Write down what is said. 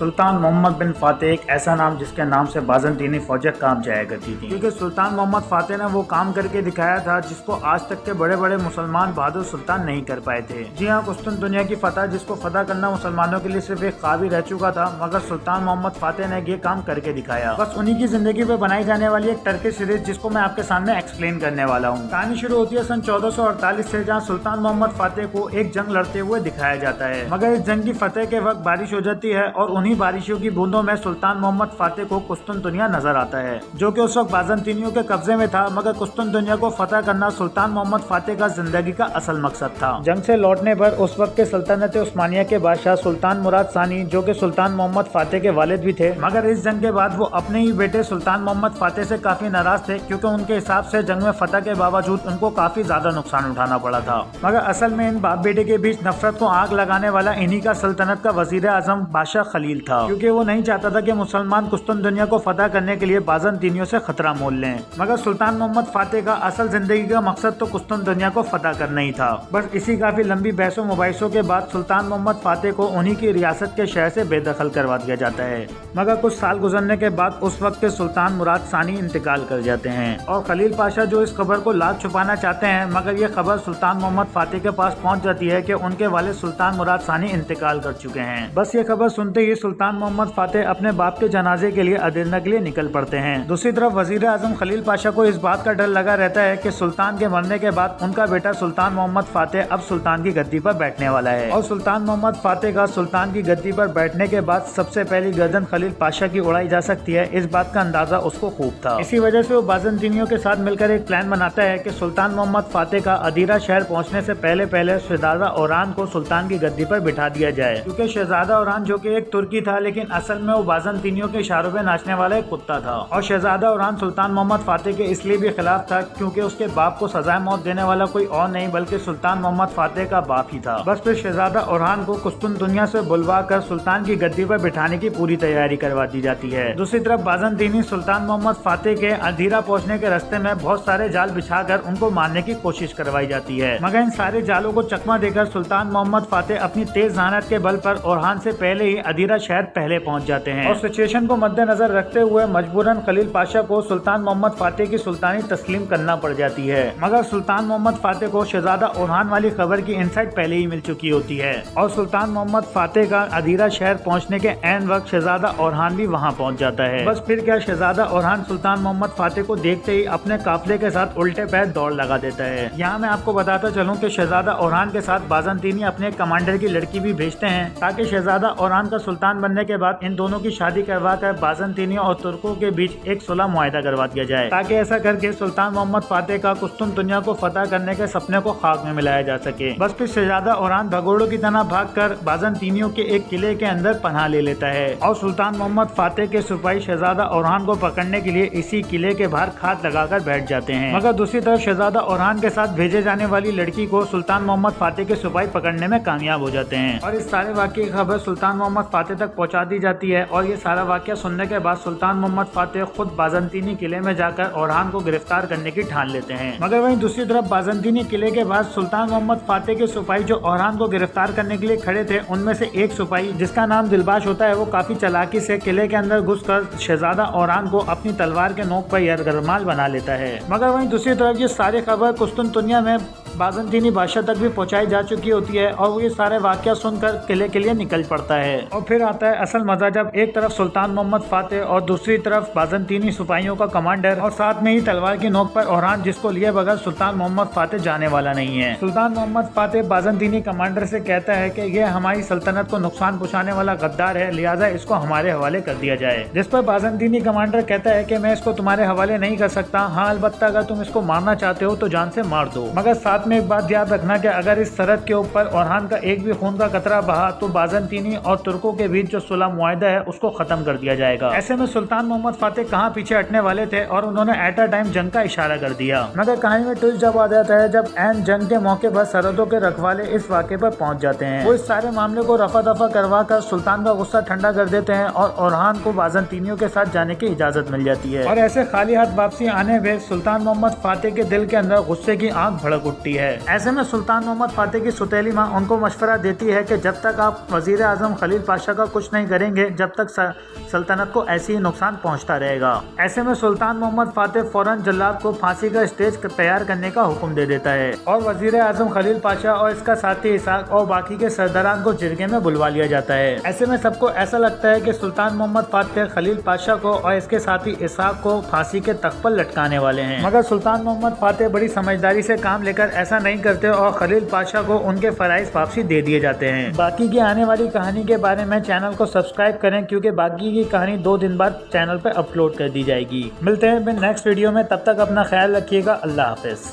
सुल्तान मोहम्मद बिन फातेह एक ऐसा नाम जिसके नाम से बाज़ंतीनी फौजें कांप जाया करती थी, क्योंकि सुल्तान मोहम्मद फातेह ने वो काम करके दिखाया था जिसको आज तक के बड़े बड़े मुसलमान बहादुर सुल्तान नहीं कर पाए थे। जी हाँ, कुस्तुनतुनिया की फतह जिसको फतह करना मुसलमानों के लिए सिर्फ एक ख्वाब ही रह चुका था, मगर सुल्तान मोहम्मद फातेह ने ये काम करके दिखाया। बस उन्हीं की जिंदगी पे बनाई जाने वाली एक टर्किश सीरीज जिसको मैं आपके सामने एक्सप्लेन करने वाला हूँ। कहानी शुरू होती है सन 1448 से, जहाँ सुल्तान मोहम्मद फातेह को एक जंग लड़ते हुए दिखाया जाता है, मगर इस जंग की फतेह के वक्त बारिश हो जाती है और उन्हीं बारिशों की बूंदों में सुल्तान मोहम्मद फातेह को कुस्तुनतुनिया नजर आता है, जो कि उस वक्त बाज़ंतीनियों के कब्जे में था। मगर कुस्तुनतुनिया को फतह करना सुल्तान मोहम्मद फातेह का जिंदगी का असल मकसद था। जंग से लौटने पर उस वक्त के सल्तनत उस्मानिया के बादशाह सुल्तान मुराद सानी, जो कि सुल्तान मोहम्मद फातेह के वालिद भी थे, मगर इस जंग के बाद वो अपने ही बेटे सुल्तान मोहम्मद फातेह से काफी नाराज थे, क्योंकि उनके हिसाब से जंग में फतह के बावजूद उनको काफी ज्यादा नुकसान उठाना पड़ा था। मगर असल में इन बाप बेटे के बीच नफरत को आग लगाने वाला इन्हीं का सल्तनत का वजीर आजम बादशाह खलील था, क्योंकि वो नहीं चाहता था कि मुसलमान कुस्तुनतुनिया को फतह करने के लिए बाज़ंतीनियों से खतरा मोल लें। मगर सुल्तान मोहम्मद फातेह का असल जिंदगी का मकसद तो कुस्तुनतुनिया को फतह करना ही था। बस इसी काफी लंबी बहसों मुबाहिसों के बाद सुल्तान मोहम्मद फातेह को उन्हीं की रियासत के शहर से बेदखल करवा दिया जाता है। मगर कुछ साल गुजरने के बाद उस वक्त के सुल्तान मुराद सानी इंतकाल कर जाते हैं और खलील पाशा जो इस खबर को लाख छुपाना चाहते हैं, मगर ये खबर सुल्तान मोहम्मद फातेह के पास पहुंच जाती है कि उनके वालिद सुल्तान मुराद सानी इंतकाल कर चुके हैं। बस ये खबर सुनते ही सुल्तान मोहम्मद फातेह अपने बाप के जनाजे के लिए अदीरना के लिए निकल पड़ते हैं। दूसरी तरफ वजीर आजम खलील पाशा को इस बात का डर लगा रहता है कि सुल्तान के मरने के बाद उनका बेटा सुल्तान मोहम्मद फातेह अब सुल्तान की गद्दी पर बैठने वाला है, और सुल्तान मोहम्मद फातेह का सुल्तान की गद्दी पर बैठने के बाद सबसे पहली गर्दन खलील पाशा की उड़ाई जा सकती है। इस बात का अंदाजा उसको खूब था। इसी वजह से वो बाज़ंतीनियों के साथ मिलकर एक प्लान बनाता है कि सुल्तान मोहम्मद फातेह का अदीरा शहर पहुंचने से पहले पहले शहजादा औरान को सुल्तान की गद्दी पर बिठा दिया जाए, क्योंकि शहजादा औरान जो कि एक तुर्की था, लेकिन असल में वो बाज़ंतीनियों के इशारों पे नाचने वाला एक कुत्ता था। और शहजादा औरान सुल्तान मोहम्मद फातेह के इसलिए भी खिलाफ था क्योंकि उसके बाप को सजाए मौत देने वाला कोई और नहीं बल्कि सुल्तान मोहम्मद फातेह का बाप ही था। बस फिर शहजादा औरान को कुस्तुनतुनिया से बुलवा कर सुल्तान की गद्दी पर बिठाने की पूरी तैयारी करवा दी जाती है। दूसरी तरफ बाज़ंतीनी सुल्तान मोहम्मद फातेह के अदीरा पहुंचने के रास्ते में बहुत सारे जाल बिछाकर उनको मारने की कोशिश करवाई जाती है, मगर इन सारे जालों को चकमा देकर सुल्तान मोहम्मद फातेह अपनी तेज जहानत के बल पर औरहान से पहले ही अदीरा शहर पहले पहुंच जाते हैं। और सिचुएशन को मद्देनजर रखते हुए मजबूरन खलील पाशा को सुल्तान मोहम्मद फातेह की सुल्तानी तस्लीम करना पड़ जाती है। मगर सुल्तान मोहम्मद फातेह को शहजादा औरहान वाली खबर की इनसाइट पहले ही मिल चुकी होती है, और सुल्तान मोहम्मद फातेह का अदीरा शहर पहुंचने के ऐन वक्त शहजादा औरहान भी वहां पहुंच जाता है। बस फिर क्या, शहजादा औरहान सुल्तान मोहम्मद फातेह को देखते ही अपने काफिले के साथ उल्टे पैर दौड़ लगा देता है। यहाँ मैं आपको बताता चलूं कि शहजादा औरहान के साथ बाज़ंतीनी अपने कमांडर की लड़की भी भेजते हैं, ताकि शहजादा औरहान का सुल्तान बनने के बाद इन दोनों की शादी करवा कर बाज़ंतीनियों और तुर्कों के बीच एक सुलह मुआहिदा करवा दिया जाए, ताकि ऐसा करके सुल्तान मोहम्मद फातेह का कुस्तुनतुनिया को फतह करने के सपने को खाक में मिलाया जा सके। बस फिर शहजादा औरहान भगोड़ों की तरह भागकर बाज़ंतीनियों के एक किले के अंदर पनाह ले लेता है, और सुल्तान मोहम्मद फातेह के सिपाही शहजादा औरहान को पकड़ने के लिए इसी किले के बाहर खाद लगाकर बैठ जाते हैं। मगर दूसरी तरफ शहजादा औरहान के साथ भेजे जाने वाली लड़की को सुल्तान मोहम्मद फातेह के सिपाही पकड़ने में कामयाब हो जाते हैं, और इस सारे वाक़ये की खबर सुल्तान मोहम्मद फातेह तक पहुंचा दी जाती है। और ये सारा वाक़या सुनने के बाद सुल्तान मोहम्मद फातेह खुद बाज़ंतीनी किले में जाकर औरहान को गिरफ्तार करने की ठान लेते हैं। मगर वहीं दूसरी तरफ बाज़ंतीनी किले के बाद सुल्तान मोहम्मद फातेह के सिपाही जो औरहान को गिरफ्तार करने के लिए खड़े थे, उनमें से एक सिपाही जिसका नाम दिलबाश होता है, वो काफी चालाकी से किले के अंदर घुसकर शहजादा औरहान को अपनी तलवार के नोक पर यरगमाल बना लेता है। मगर वहीं दूसरी तरफ ये सारी खबर कुस्तुनतुनिया में बाज़ंतीनी बादशाह तक भी पहुंचाई जा चुकी होती है, और वो ये सारे वाक़या सुनकर किले के लिए निकल पड़ता है। और फिर आता है असल मजा, जब एक तरफ सुल्तान मोहम्मद फातेह और दूसरी तरफ बाज़ंतीनी सिपाहियों का कमांडर, और साथ में ही तलवार की नोक पर औरहान, जिसको लिए बगैर सुल्तान मोहम्मद फातेह जाने वाला नहीं है। सुल्तान मोहम्मद फातेह बाज़ंतीनी कमांडर से कहता है कि यह हमारी सल्तनत को नुकसान पहुँचाने वाला गद्दार है, लिहाजा इसको हमारे हवाले कर दिया जाए। जिस पर बाज़ंतीनी कमांडर कहता है कि मैं इसको तुम्हारे हवाले नहीं कर सकता, हाँ अलबत्ता अगर तुम इसको मारना चाहते हो तो जान से मार दो, मगर साथ में एक बात याद रखना कि अगर इस सरहद के ऊपर औरहान का एक भी खून का कतरा बहा तो बाज़ंतीनी और तुर्कों के बीच जो सुलह मुआहिदा है उसको खत्म कर दिया जाएगा। ऐसे में सुल्तान मोहम्मद फातेह कहाँ पीछे हटने वाले थे, और उन्होंने एट अ टाइम जंग का इशारा कर दिया। मगर कहानी में ट्विस्ट जब आ जाता है, जब एन जंग के मौके पर सरहदों के रखवाले इस वाक़े पर पहुंच जाते हैं। वो इस सारे मामले को रफा दफा करवा कर सुल्तान का गुस्सा ठंडा कर देते हैं, और औरहान को बाज़ंतीनियों के साथ जाने की इजाजत मिल जाती है। और ऐसे खाली हाथ वापसी आने में सुल्तान मोहम्मद फातेह के दिल के अंदर गुस्से की आग भड़क उठती होती है। ऐसे में सुल्तान मोहम्मद फातेह की सुतेली माँ उनको मशवरा देती है कि जब तक आप वजीर आजम खलील पाशा का कुछ नहीं करेंगे, जब तक सल्तनत को ऐसी ही नुकसान पहुंचता रहेगा। ऐसे में सुल्तान मोहम्मद फातेह फौरन जल्लाद को फांसी का स्टेज तैयार करने का हुक्म दे देता है और वजीर आजम खलील पाशा और इसका साथी इसाक और बाकी के सरदारान को जिरगे में बुलवा लिया जाता है। ऐसे में सबको ऐसा लगता है कि सुल्तान मोहम्मद फातेह खलील पाशा को और इसके साथी इसाक को फांसी के तख्त पर लटकाने वाले हैं, मगर सुल्तान मोहम्मद फातेह बड़ी समझदारी से काम लेकर ऐसा नहीं करते और खलील पाशा को उनके फराइज वापसी दे दिए जाते हैं। बाकी की आने वाली कहानी के बारे में चैनल को सब्सक्राइब करें, क्योंकि बाकी की कहानी 2 दिन बाद चैनल पर अपलोड कर दी जाएगी। मिलते हैं नेक्स्ट वीडियो में, तब तक अपना ख्याल रखिएगा। अल्लाह हाफिज।